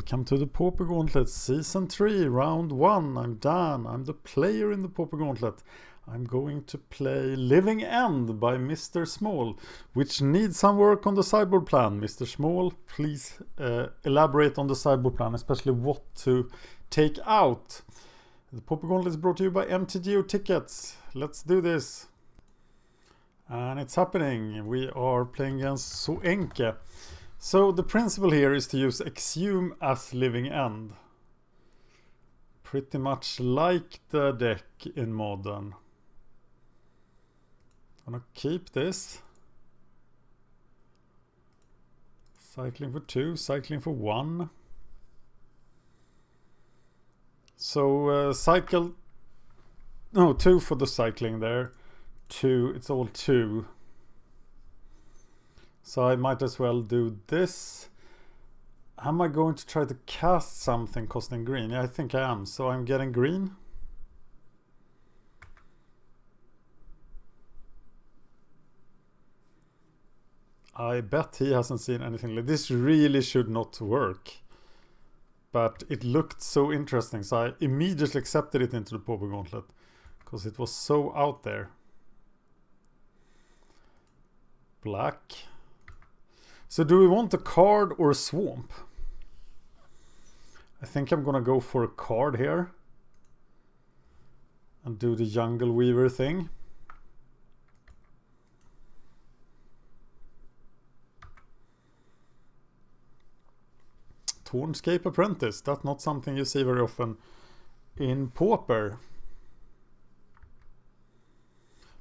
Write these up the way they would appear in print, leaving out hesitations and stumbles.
Welcome to the Pauper Gauntlet Season 3, Round 1. I'm Dan. I'm the player in the Pauper Gauntlet. I'm going to play Living End by Mr. Small, which needs some work on the sideboard plan. Mr. Small, please elaborate on the sideboard plan, especially what to take out. The Pauper Gauntlet is brought to you by MTGO Tickets. Let's do this. And it's happening. We are playing against Soenke. So the principle here is to use Exhume as Living End. Pretty much like the deck in Modern. Gonna keep this. Cycling for 2, cycling for 1. So cycle... No, 2 for the cycling there. 2, it's all 2. So I might as well do this. Am I going to try to cast something costing green? Yeah, I think I am. So I'm getting green. I bet he hasn't seen anything like this. Really should not work. But it looked so interesting. So I immediately accepted it into the Pauper Gauntlet. Because it was so out there. Black. So do we want a card or a swamp? I think I'm gonna go for a card here. And do the Jungle Weaver thing. Tornscape Apprentice. That's not something you see very often in Pauper.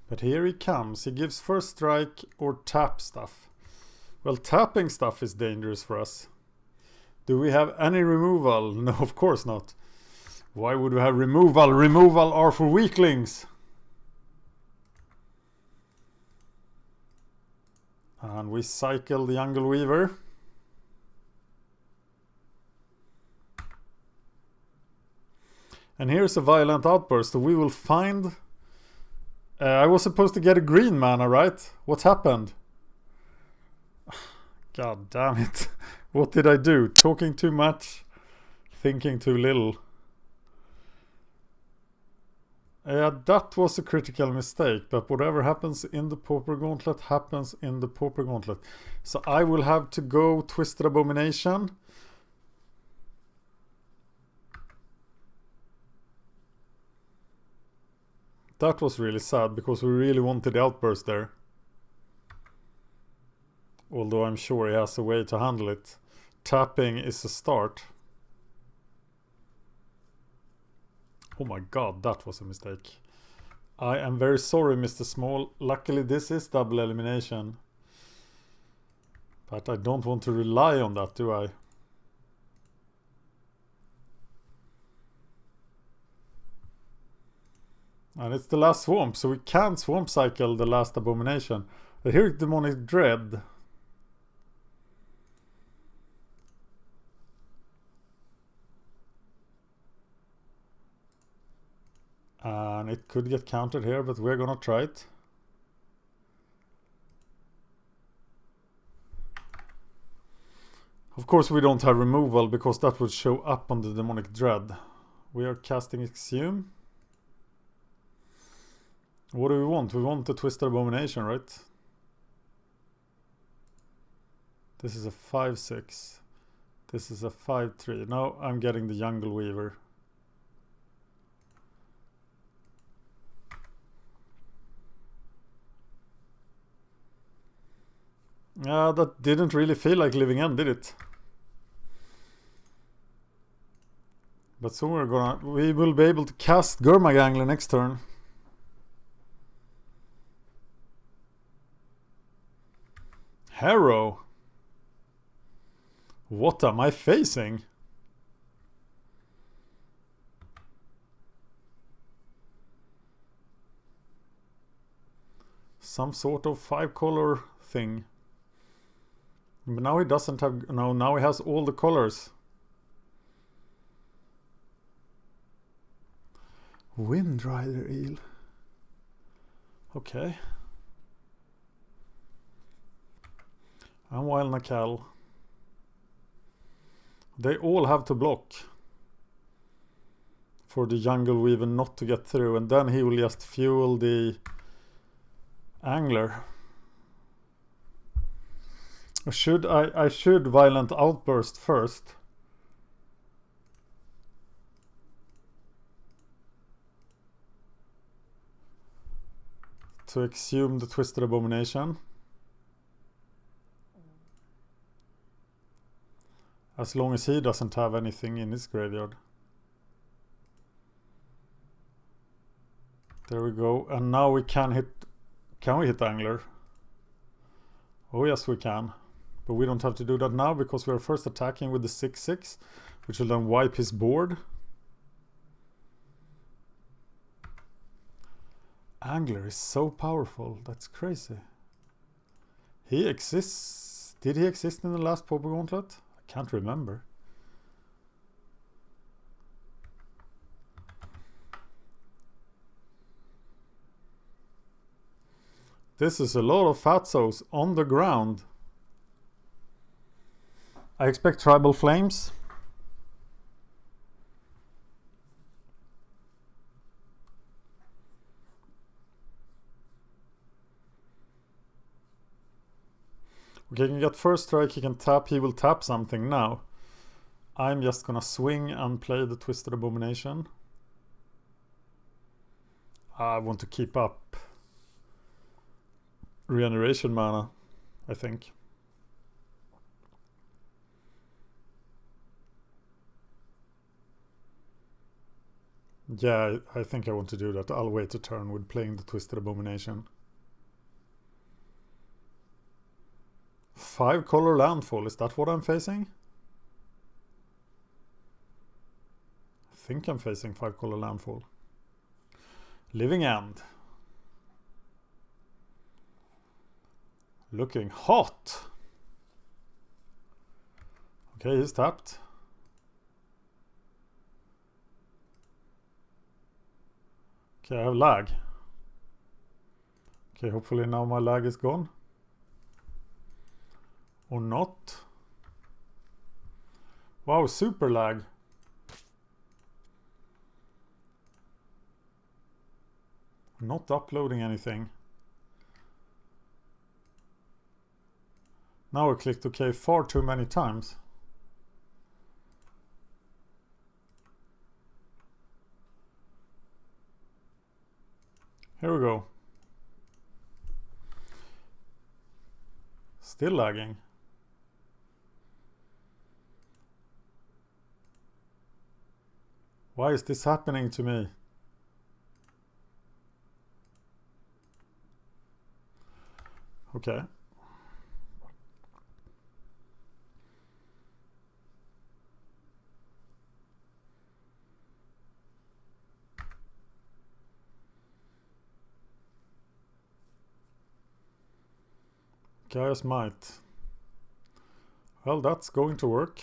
But here he comes. He gives first strike or tap stuff. Well, tapping stuff is dangerous for us. Do we have any removal? No, of course not. Why would we have removal? Removal are for weaklings. And we cycle the Jungle Weaver. And here's a Violent Outburst. So we will find... I was supposed to get a green mana, right? What happened? God damn it. What did I do? Talking too much, thinking too little. Yeah, that was a critical mistake, but whatever happens in the Pauper Gauntlet happens in the Pauper Gauntlet. So I will have to go Twisted Abomination. That was really sad because we really wanted the outburst there. Although I'm sure he has a way to handle it. Tapping is a start. Oh my god, that was a mistake. I am very sorry, Mr. Small. Luckily this is double elimination. But I don't want to rely on that, do I? And it's the last swamp, so we can't swamp cycle the last abomination. But here's Demonic Dread. And it could get countered here, but we're gonna try it. Of course we don't have removal because that would show up on the Demonic Dread. We are casting Exhume. What do we want? We want the Twisted Abomination, right? This is a 5-6. This is a 5-3. No, I'm getting the Jungle Weaver. Yeah, that didn't really feel like Living End, did it? But soon we will be able to cast Gurmagangler next turn. Harrow. What am I facing? Some sort of 5-color thing. But now he doesn't have... No, now he has all the colors. Windrider Eel. Okay. And Wild Nakal. They all have to block for the Jungle Weaver not to get through, and then he will just fuel the Angler. I should Violent Outburst first. To exhume the Twisted Abomination. As long as he doesn't have anything in his graveyard. There we go. And now we can hit... Can we hit Angler? Oh yes, we can. But we don't have to do that now because we are first attacking with the 6/6, which will then wipe his board. Angler is so powerful. That's crazy. He exists. Did he exist in the last Pauper Gauntlet? I can't remember. This is a lot of Fatsos on the ground. I expect Tribal Flames. Okay, he can get first strike, he can tap, he will tap something now. I'm just gonna swing and play the Twisted Abomination. I want to keep up regeneration mana, I think. Yeah, I think I want to do that. I'll wait a turn with playing the Twisted Abomination. 5-color Landfall, is that what I'm facing? I think I'm facing 5-color Landfall. Living End. Looking hot. Okay, he's tapped. Okay, I have lag. Okay, hopefully now my lag is gone. Or not. Wow, super lag. Not uploading anything. Now I clicked OK far too many times. Here we go. Still lagging. Why is this happening to me? Okay. Chaos Might. Well, that's going to work.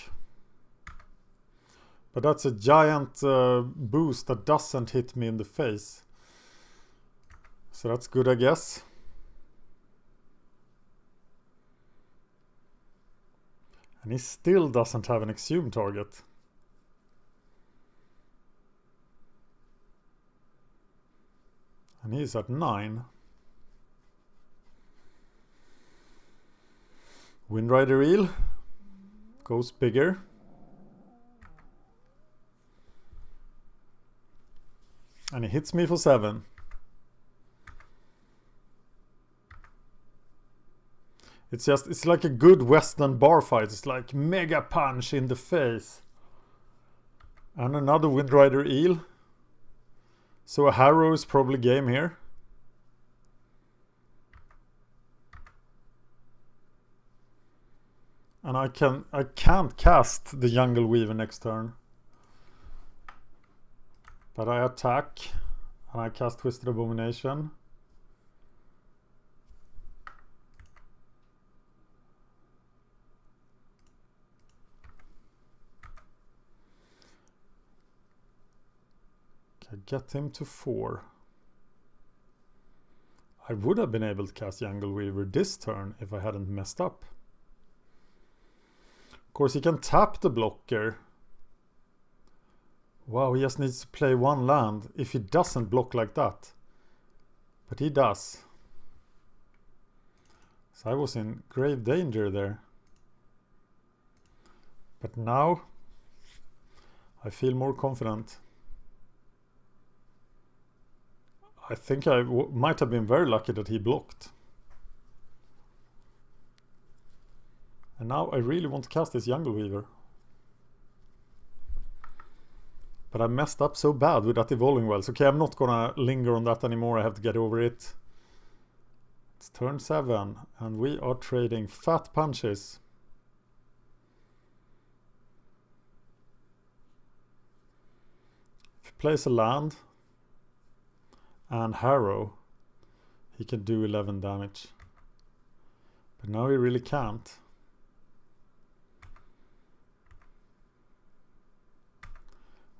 But that's a giant boost that doesn't hit me in the face. So that's good, I guess. And he still doesn't have an exhume target. And he's at 9. Windrider Eel goes bigger. And he hits me for 7. It's like a good Western bar fight. It's like mega punch in the face. And another Windrider Eel. So a Harrow is probably game here. And I can't cast the Jungle Weaver next turn. But I attack and I cast Twisted Abomination. Okay, get him to 4. I would have been able to cast Jungle Weaver this turn if I hadn't messed up. course, he can tap the blocker. Wow, he just needs to play one land if he doesn't block like that. But he does. So I was in grave danger there. But now I feel more confident. I think I might have been very lucky that he blocked. And now I really want to cast this Jungle Weaver. But I messed up so bad with that Evolving Wells. Okay, I'm not gonna linger on that anymore. I have to get over it. It's turn 7 and we are trading fat punches. If he plays a land and Harrow, he can do 11 damage. But now he really can't.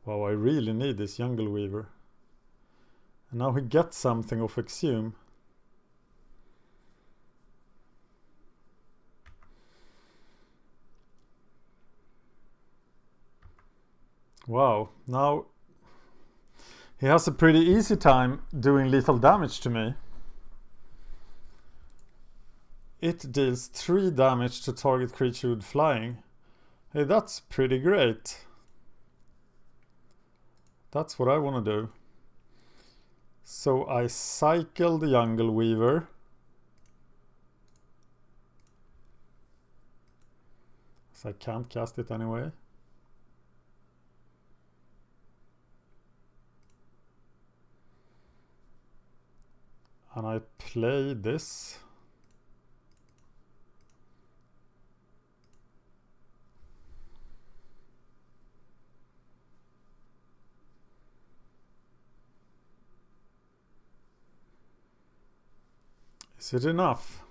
Wow, I really need this Jungle Weaver. And now he gets something of Exhume. Wow, now he has a pretty easy time doing lethal damage to me. It deals 3 damage to target creature with flying. Hey, that's pretty great. That's what I want to do. So I cycle the Jungle Weaver. So I can't cast it anyway. And I play this. Is it enough?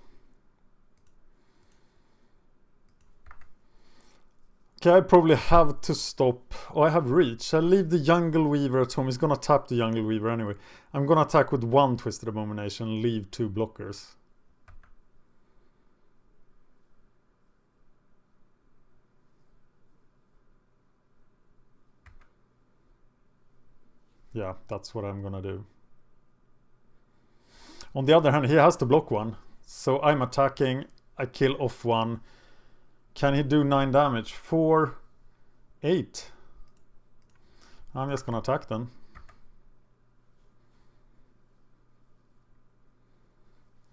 Okay, I probably have to stop. Oh, I have reach. I'll leave the Jungle Weaver at home. He's gonna tap the Jungle Weaver anyway. I'm gonna attack with 1 Twisted Abomination, leave 2 blockers. Yeah, that's what I'm gonna do. On the other hand, he has to block 1. So I'm attacking. I kill off 1. Can he do 9 damage? 4, 8. I'm just gonna attack then.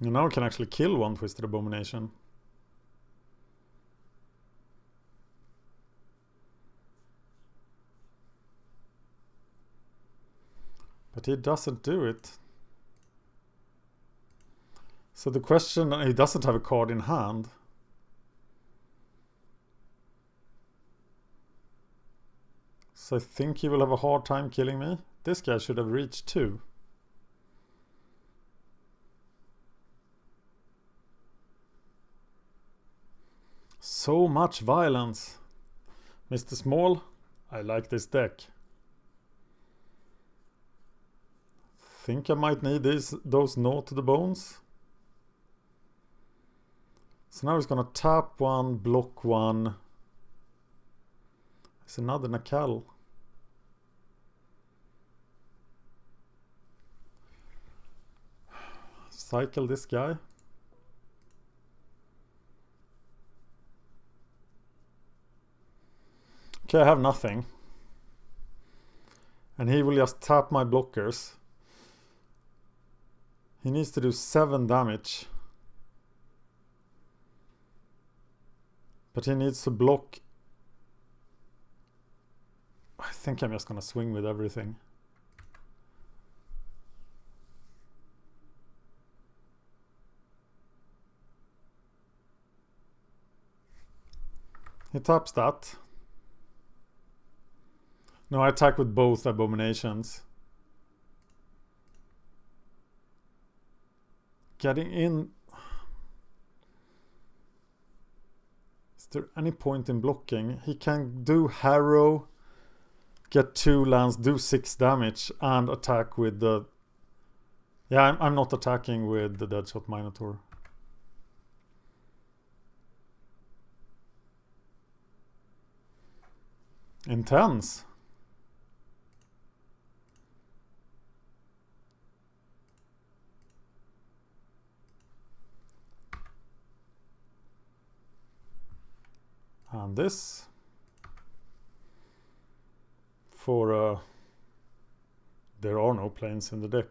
You now can actually kill 1 Twisted Abomination. But he doesn't do it. So the question, he doesn't have a card in hand. So I think he will have a hard time killing me. This guy should have reached 2. So much violence. Mr. Small, I like this deck. Think I might need those Gnaw to the Bones. So now he's gonna tap 1, block 1. It's another Nakal. Cycle this guy. Okay, I have nothing. And he will just tap my blockers. He needs to do 7 damage. But he needs to block. I think I'm just gonna swing with everything. He taps that. No, I attack with both Abominations. Getting in. Is there any point in blocking? He can do Harrow, get 2 lands, do 6 damage, and attack with the... Yeah, I'm not attacking with the Deadshot Minotaur. Intense. And this for there are no planes in the deck.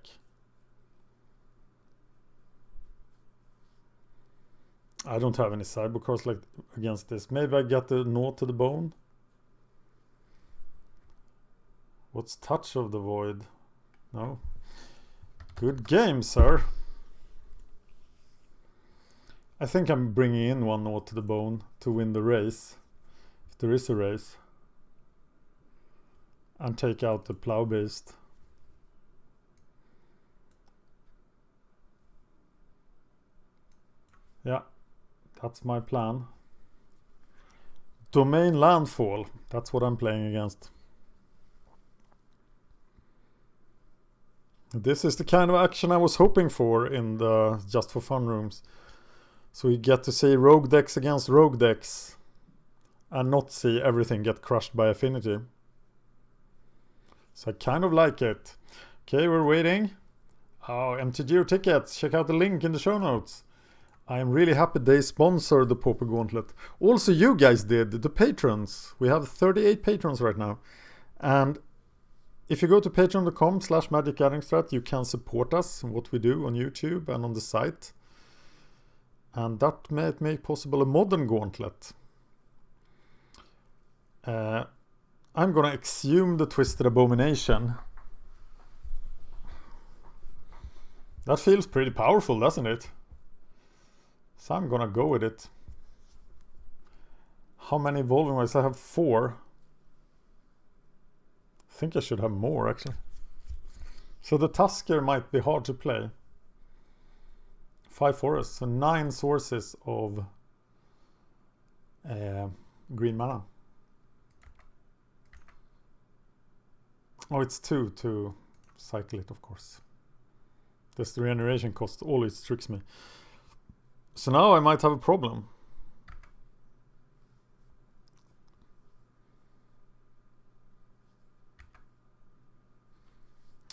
I don't have any sideboard cards like against this. Maybe I get the Gnaw to the Bone. What's Touch of the Void? No. Good game, sir. I think I'm bringing in one Gnaw to the Bone to win the race, if there is a race, and take out the Plow Beast. Yeah, that's my plan. Domain Landfall, that's what I'm playing against. This is the kind of action I was hoping for in the Just for Fun rooms. So you get to see rogue decks against rogue decks and not see everything get crushed by affinity. So I kind of like it. Okay, we're waiting. Oh, MTG tickets. Check out the link in the show notes. I am really happy they sponsored the Pauper Gauntlet. Also, you guys did, the patrons. We have 38 patrons right now. And if you go to patreon.com/magicgatheringstrat, you can support us and what we do on YouTube and on the site. And that might make possible a modern gauntlet. I'm gonna exhume the Twisted Abomination. That feels pretty powerful, doesn't it? So I'm gonna go with it. How many evolving ways? I have 4. I think I should have more actually. So the Tusker might be hard to play. 5 forests, so 9 sources of green mana. Oh, it's 2 to cycle it, of course. That's the regeneration cost, always tricks me. So now I might have a problem.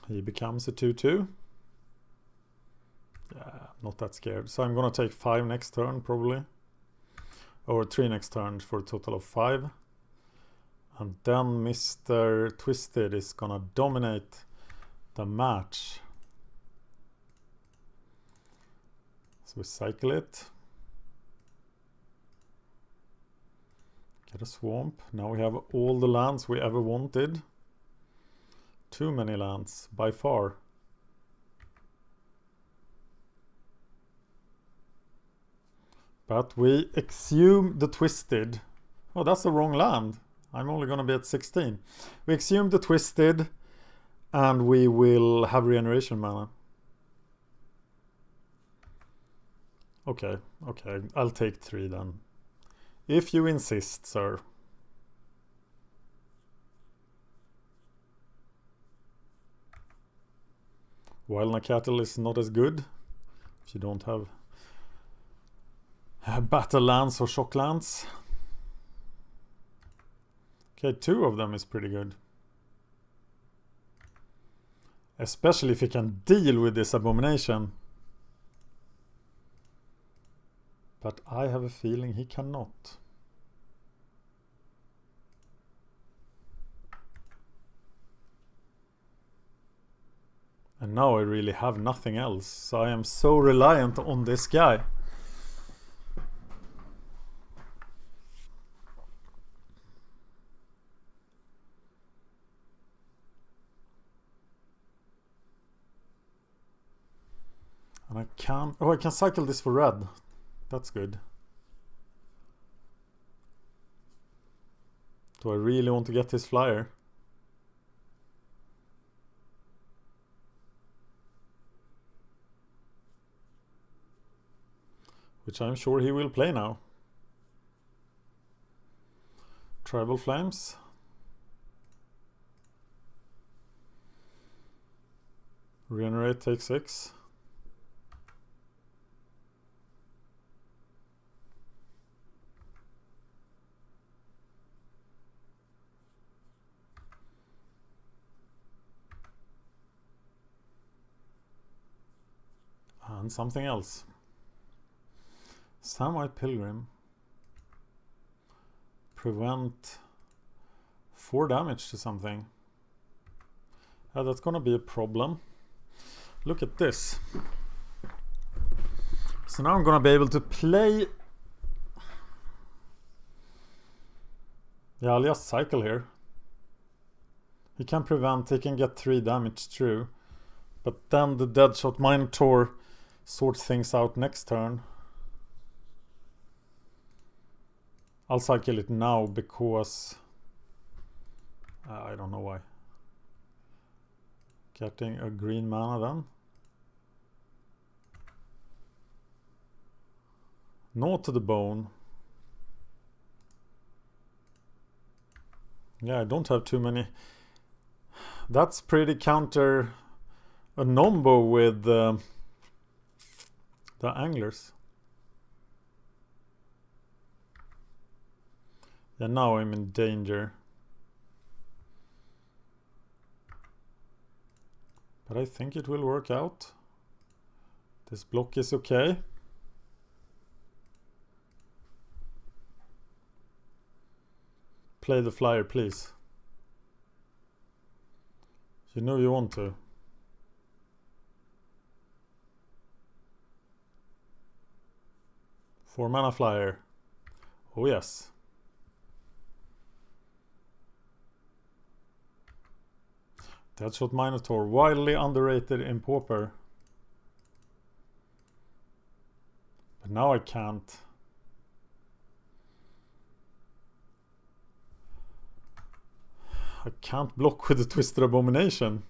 He becomes a 2/2. Yeah, not that scared. So I'm gonna take 5 next turn probably. Or 3 next turn for a total of 5. And then Mr. Twisted is gonna dominate the match. So we cycle it. Get a swamp. Now we have all the lands we ever wanted. Too many lands, by far. But we exhume the Twisted. Oh, that's the wrong land. I'm only going to be at 16. We exhume the Twisted and we will have regeneration mana. Okay, okay. I'll take 3 then. If you insist, sir. Wild Nacatl is not as good if you don't have battle lands or shock lands. Okay, 2 of them is pretty good. Especially if he can deal with this abomination. But I have a feeling he cannot. And now I really have nothing else. So I am so reliant on this guy. And I can... Oh, I can cycle this for red. That's good. Do I really want to get his flyer? Which I'm sure he will play now. Tribal Flames. Regenerate, take 6. find something else. Samite Pilgrim. Prevent 4 damage to something. That's gonna be a problem. Look at this. So now I'm gonna be able to play. Yeah, I'll just cycle here. He can prevent, he can get 3 damage through. But then the Deadshot Minotaur sorts things out next turn. I'll cycle it now because I don't know why. Getting a green mana then. Gnaw to the bone. Yeah, I don't have too many. That's pretty counter a nombo with the anglers. Yeah, now I'm in danger. But I think it will work out. This block is okay. Play the flyer, please. You know you want to. Four mana flyer. Oh yes. Deadshot Minotaur, wildly underrated in Pauper. But now I can't. I can't block with the Twisted Abomination.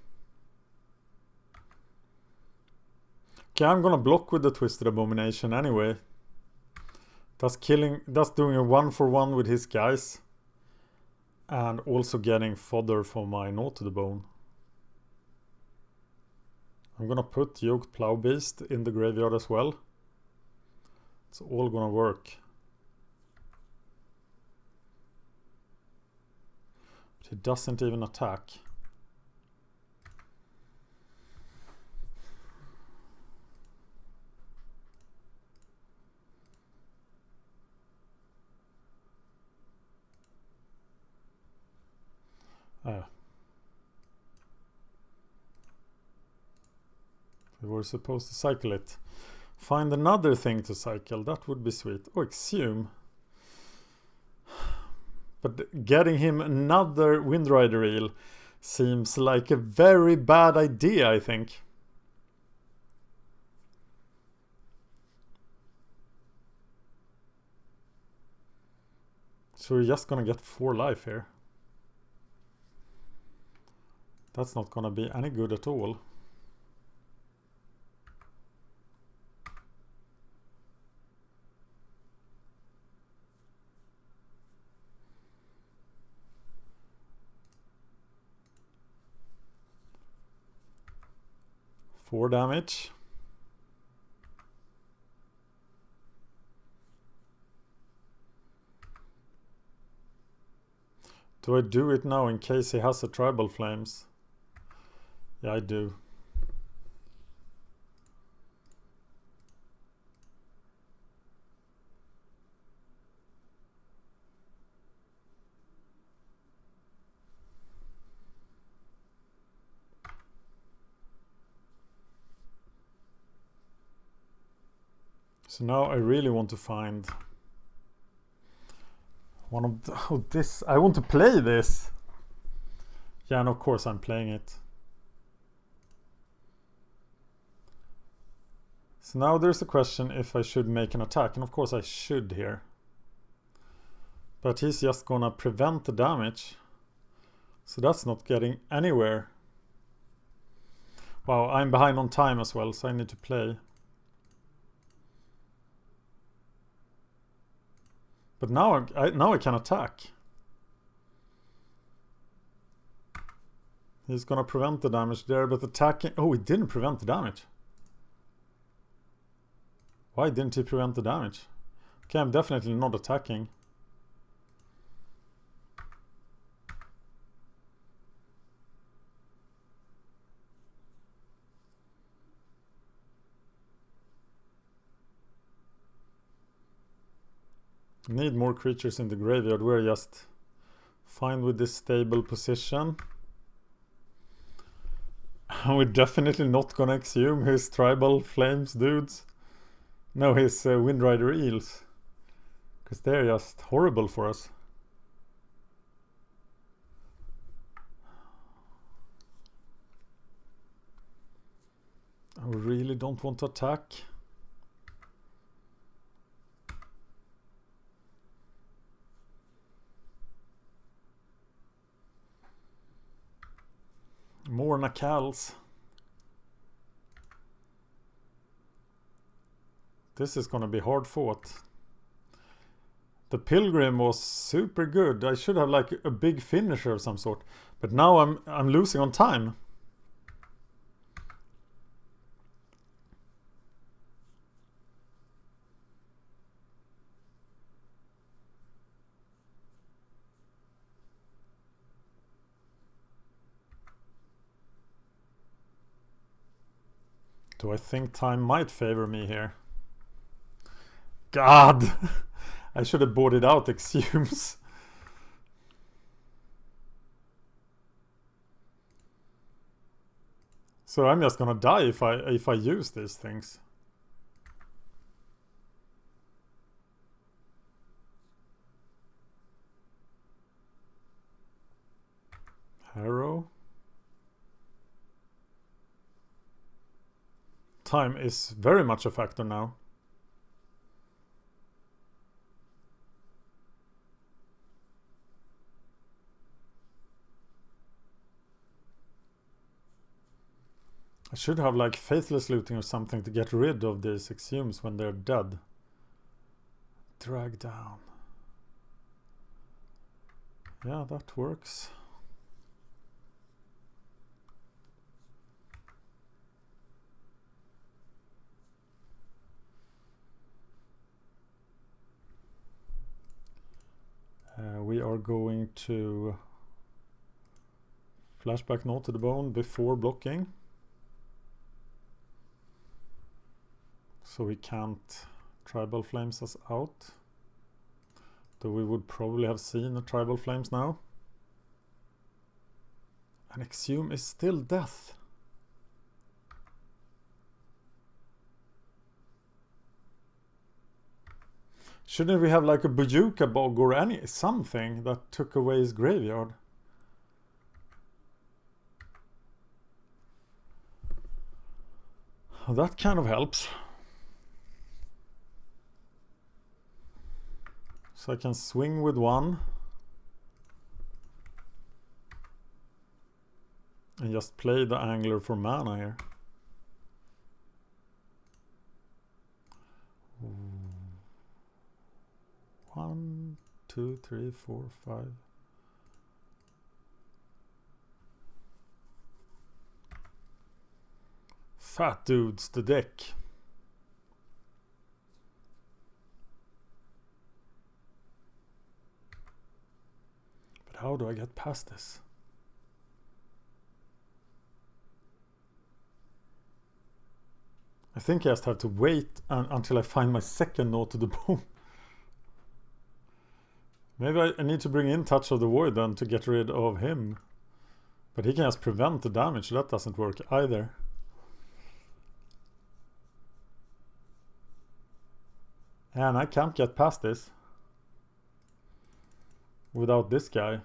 Okay, I'm gonna block with the Twisted Abomination anyway. That's doing a 1-for-1 with his guys. And also getting fodder for my Gnaw to the Bone. I'm gonna put Yoked Plow Beast in the graveyard as well. It's all gonna work. But he doesn't even attack. We were supposed to cycle it. Find another thing to cycle. That would be sweet. Oh, Exhume. But getting him another Windrider Eel seems like a very bad idea, I think. So we're just gonna get 4 life here. That's not gonna be any good at all. Four damage. Do I do it now in case he has a Tribal Flames? Yeah, I do. So now I really want to find one of the, this. I want to play this. Yeah, and of course I'm playing it. So now there's the question if I should make an attack, and of course I should here. But he's just gonna prevent the damage. So that's not getting anywhere. Wow, I'm behind on time as well, so I need to play. But now I can attack. He's gonna prevent the damage there, but attacking... Oh, he didn't prevent the damage. Why didn't he prevent the damage? Okay, I'm definitely not attacking. Need more creatures in the graveyard. We're just fine with this stable position. We're definitely not gonna exhume his tribal flames dudes. No, his Windrider eels. Because they're just horrible for us. I really don't want to attack. More Nakals. This is gonna be hard fought. The Pilgrim was super good. I should have like a big finisher of some sort. But now I'm losing on time. Do I think time might favor me here? God! I should have bought it out, exhumes. So I'm just gonna die if I use these things. Harrow. Time is very much a factor now. I should have like faithless looting or something to get rid of these exhumes when they're dead. Drag down. Yeah, that works. We are going to flashback Gnaw to the Bone before blocking. So we can't Tribal Flames us out. Though we would probably have seen a Tribal Flames now. And Exhume is still death. Shouldn't we have like a Bojuka Bog or something that took away his graveyard? That kind of helps. So I can swing with one. And just play the Angler for mana here. Ooh. 1, 2, 3, 4, 5. Fat dudes, the deck. But how do I get past this? I think I just have to wait until I find my second Gnaw to the Bone. Maybe I need to bring in Touch of the Void then to get rid of him. But he can just prevent the damage. That doesn't work either. And I can't get past this without this guy.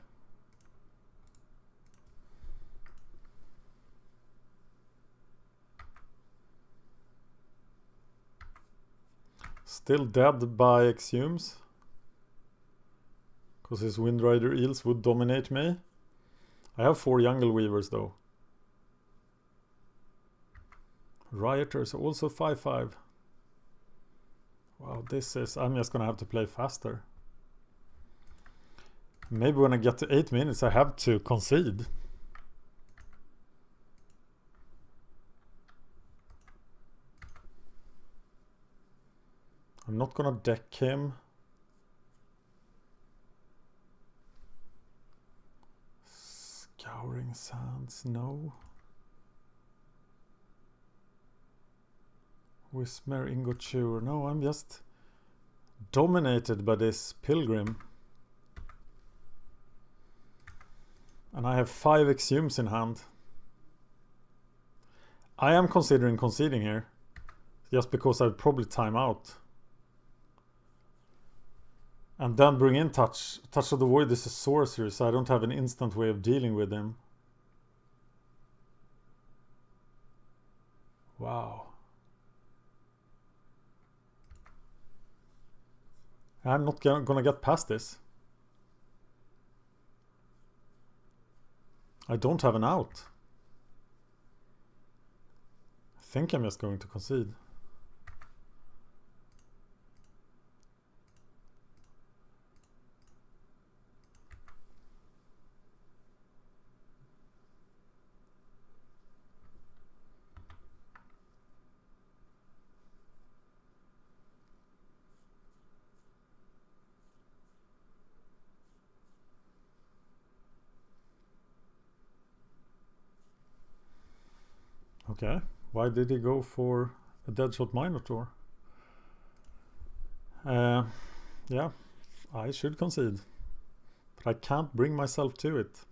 Still dead by Exhumes. Because his Windrider Eels would dominate me. I have 4 Jungle Weavers though. Rioters also 5/5. Wow, this is... I'm just gonna have to play faster. Maybe when I get to 8 minutes I have to concede. I'm not gonna deck him. Scouring Sands, no. Whismer, Ingot Chewer, no, I'm just dominated by this Pilgrim. And I have 5 exhumes in hand. I am considering conceding here. Just because I'd probably time out. And then bring in Touch. Touch of the Void is a sorcery, so I don't have an instant way of dealing with him. Wow. I'm not gonna get past this. I don't have an out. I think I'm just going to concede. Okay, why did he go for a Deadshot Minotaur? Yeah, I should concede. But I can't bring myself to it.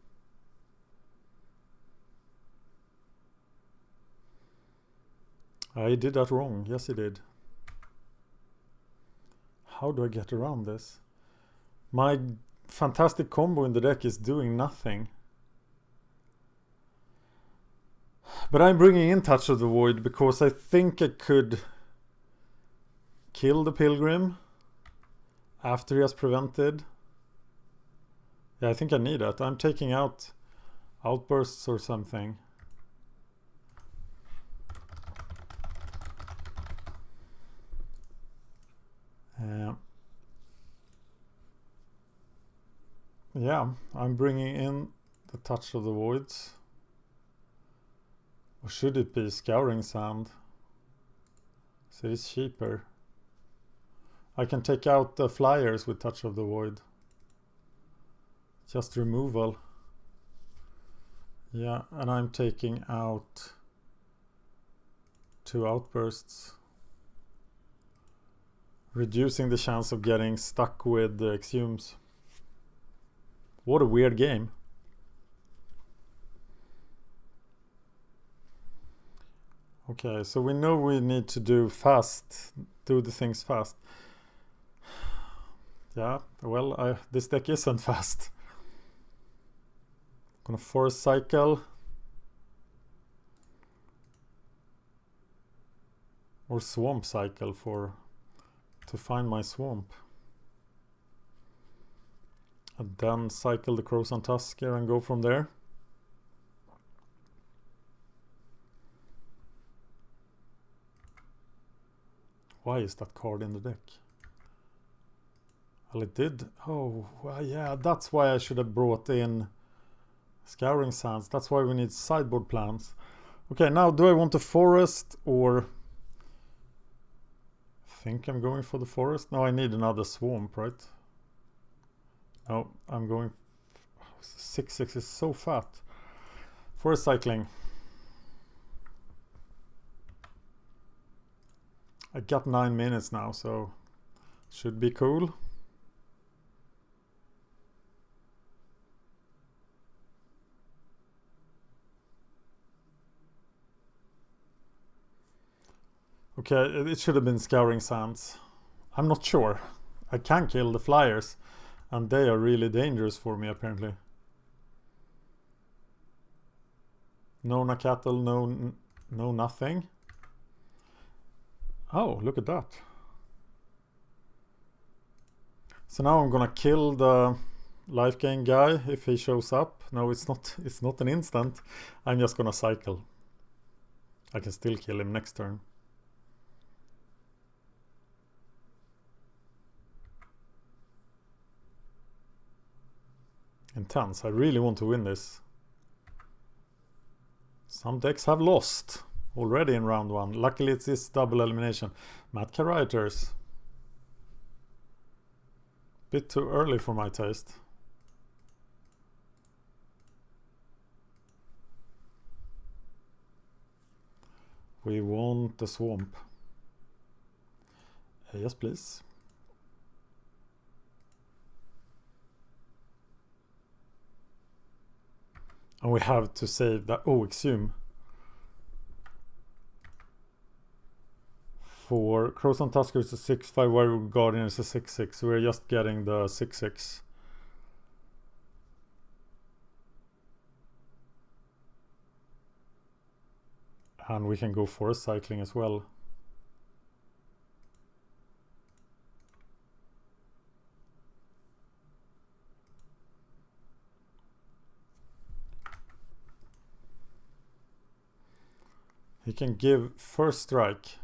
I did that wrong. Yes, he did. How do I get around this? My fantastic combo in the deck is doing nothing. But I'm bringing in Touch of the Void because I think I could kill the Pilgrim after he has prevented. Yeah, I think I need that. I'm taking out Outbursts or something. Yeah, I'm bringing in the Touch of the Voids. Or should it be Scouring Sand? So it's cheaper. I can take out the flyers with Touch of the Void. Just removal. Yeah, and I'm taking out 2 Outbursts. Reducing the chance of getting stuck with the exhumes. What a weird game. Okay, so we know we need to do the things fast. Yeah, well, this deck isn't fast. Gonna Forest Cycle. Or Swamp Cycle to find my swamp. And then cycle the Crows on Tusker and go from there. Why is that card in the deck? Well, it did. Oh, well, yeah, that's why I should have brought in Scouring Sands. That's why we need sideboard plans. Okay, now do I want a forest or... I think I'm going for the forest. No, I need another swamp, right? No, I'm going... 6/6 is so fat. Forest cycling. I got 9 minutes now, so should be cool. Okay, it should have been Scouring Sands. I'm not sure. I can kill the flyers, and they are really dangerous for me apparently. No Cattle, no nothing. Oh, look at that. So now I'm gonna kill the life gain guy if he shows up. No, it's not an instant. I'm just gonna cycle. I can still kill him next turn. Intense. I really want to win this. Some decks have lost already in round 1. Luckily it's this double elimination. Matt Rioters. Bit too early for my taste. We want the swamp. Yes, please. And we have to save that. Oh, exhume. For Crows on Tusker is a 6/5, Werewolf Guardian is a 6/6. So we're just getting the 6/6. And we can go forest cycling as well. He can give first strike,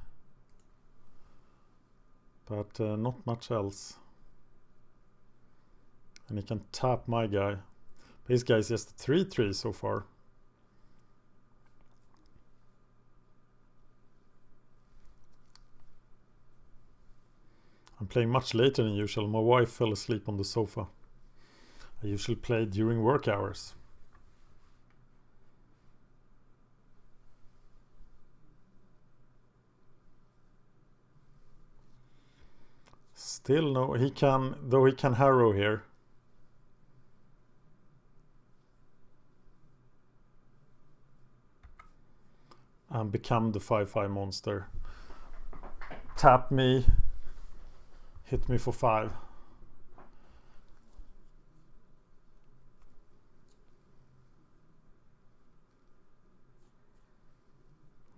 but not much else. And he can tap my guy. This guy is just 3/3 so far. I'm playing much later than usual. My wife fell asleep on the sofa. I usually play during work hours. Still no, he can harrow here. And become the 5/5 monster. Tap me. Hit me for 5.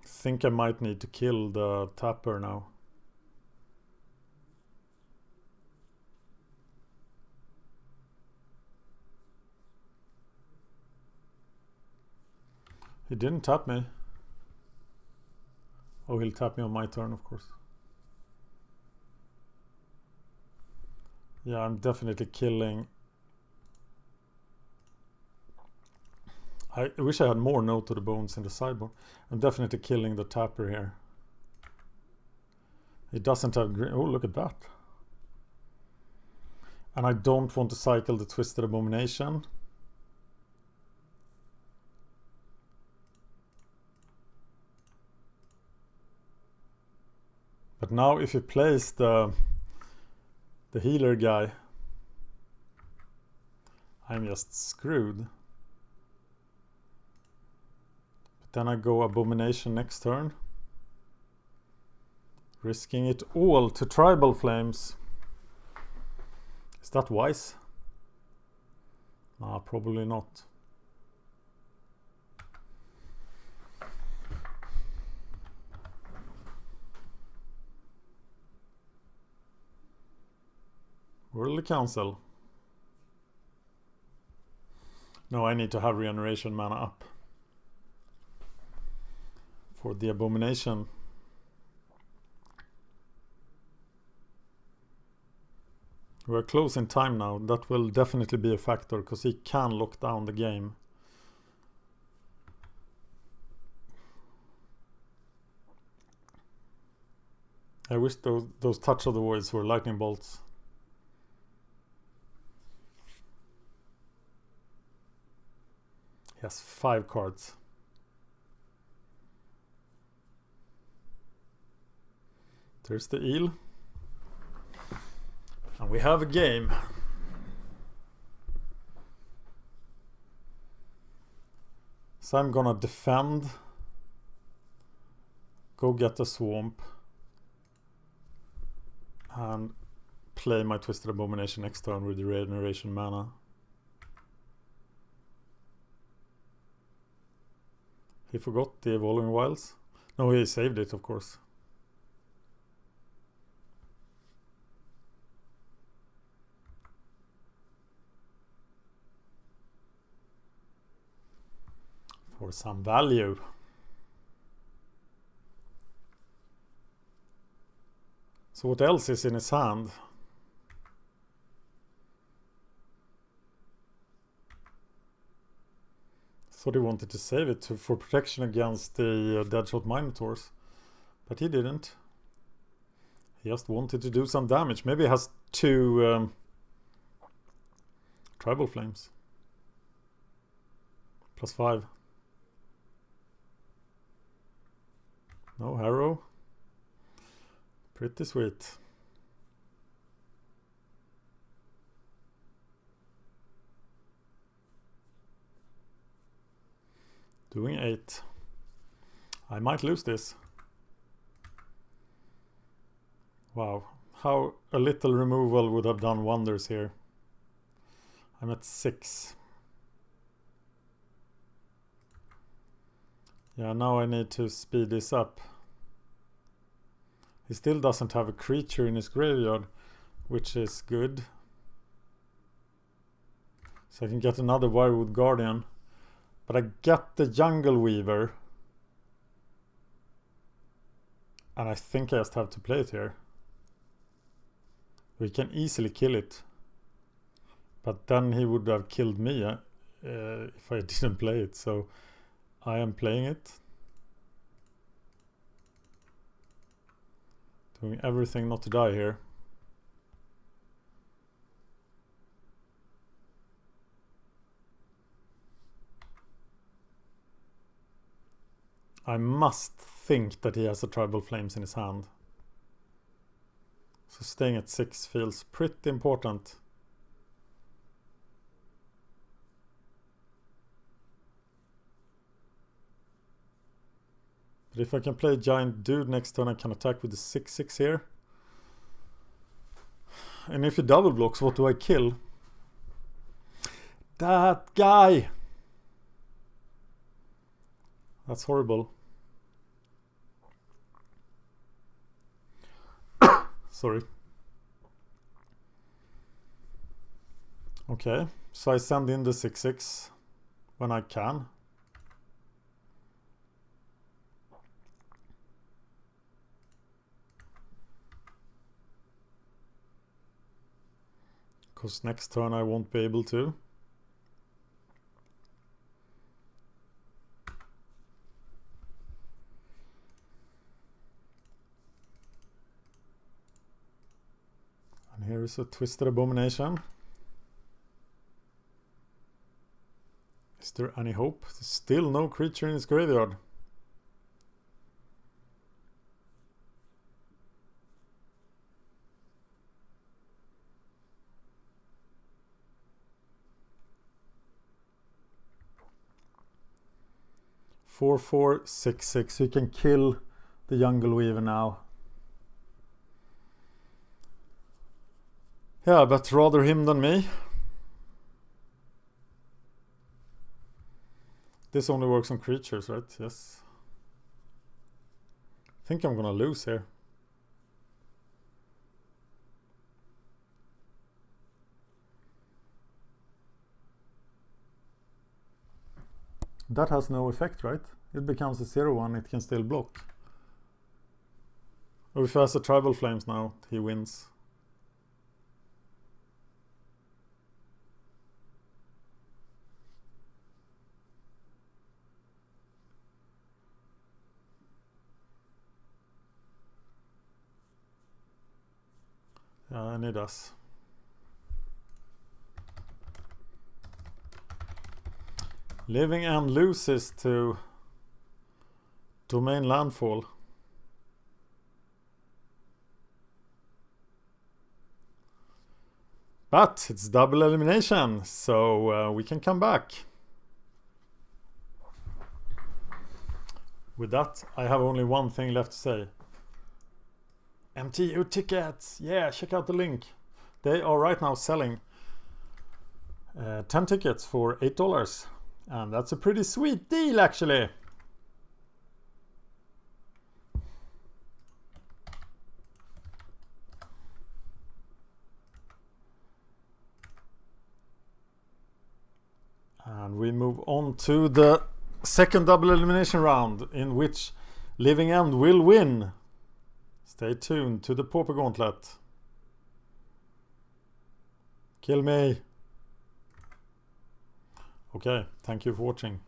Think I might need to kill the tapper now. He didn't tap me. Oh, he'll tap me on my turn, of course. Yeah, I'm definitely killing. I wish I had more no to the bones in the sideboard. I'm definitely killing the tapper here. He doesn't have green. Oh, look at that. And I don't want to cycle the Twisted Abomination. But now if he plays the healer guy, I'm just screwed. But then I go Abomination next turn. Risking it all to Tribal Flames. Is that wise? Nah, probably not. Worldly Council. No, I need to have regeneration mana up for the Abomination. We're close in time now. That will definitely be a factor because he can lock down the game. I wish those Touch of the Voids were lightning bolts. He has 5 cards. There's the eel. And we have a game. So I'm gonna defend. Go get the swamp. And play my Twisted Abomination next turn with the regeneration mana. He forgot the Evolving Wilds. No, he saved it, of course. For some value. So what else is in his hand? Thought he wanted to save it for protection against the Deadshot Minotaurs. But he didn't. He just wanted to do some damage. Maybe he has 2 Tribal Flames. +5. No harrow. Pretty sweet. Doing 8. I might lose this. Wow, how a little removal would have done wonders here. I'm at 6. Yeah, now I need to speed this up. He still doesn't have a creature in his graveyard, which is good. So I can get another Wirewood Guardian. But I get the Jungle Weaver. And I think I just have to play it here. We can easily kill it. But then he would have killed me if I didn't play it. So I am playing it. Doing everything not to die here. I must think that he has a Tribal Flames in his hand. So staying at 6 feels pretty important. But if I can play a Giant Dude next turn, I can attack with the 6/6 here. And if he double blocks, what do I kill? That guy! That's horrible. Sorry. Okay, so I send in the 6/6 when I can. Because next turn I won't be able to. And here is a Twisted Abomination. Is there any hope? There's still no creature in his graveyard. Four, 4, 6, 6. You can kill the Jungle Weaver now. Yeah, but rather him than me. This only works on creatures, right? Yes. I think I'm gonna lose here. That has no effect, right? It becomes a 0/1, it can still block. Or if he has a Tribal Flames now, he wins. Yeah, and he does. Living End loses to Domain Landfall. But it's double elimination, so we can come back. With that, I have only one thing left to say. MTU tickets! Yeah, check out the link. They are right now selling 10 tickets for $8. And that's a pretty sweet deal, actually. And we move on to the second double elimination round, in which Living End will win. Stay tuned to the Pauper Gauntlet. Kill me. Okay, thank you for watching.